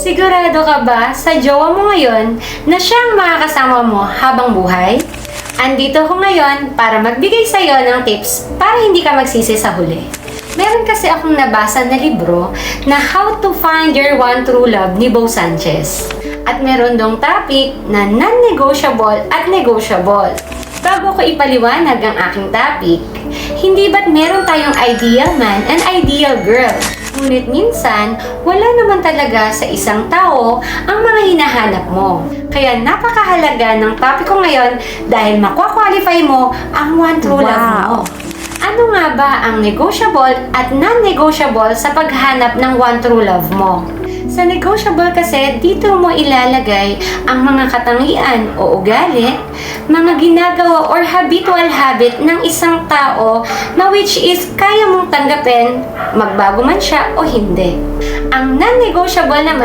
Sigurado ka ba sa jowa mo ngayon na siyang makakasama mo habang buhay? Andito ako ngayon para magbigay sa iyo ng tips para hindi ka magsisi sa huli. Meron kasi akong nabasa na libro na How to Find Your One True Love ni Bo Sanchez. At meron dong topic na non-negotiable at negotiable. Bago ko ipaliwanag ang aking topic, hindi ba't meron tayong ideal man and ideal girl? Ngunit minsan, wala naman talaga sa isang tao ang mga hinahanap mo. Kaya napakahalaga ng topic ko ngayon dahil makwa-qualify mo ang one true love mo. Ano nga ba ang negotiable at non-negotiable sa paghanap ng one true love mo? Sa negotiable kasi, dito mo ilalagay ang mga katangian o ugali, mga ginagawa or habitual habit ng isang tao na which is kaya mong tanggapin, magbago man siya o hindi. Ang non-negotiable naman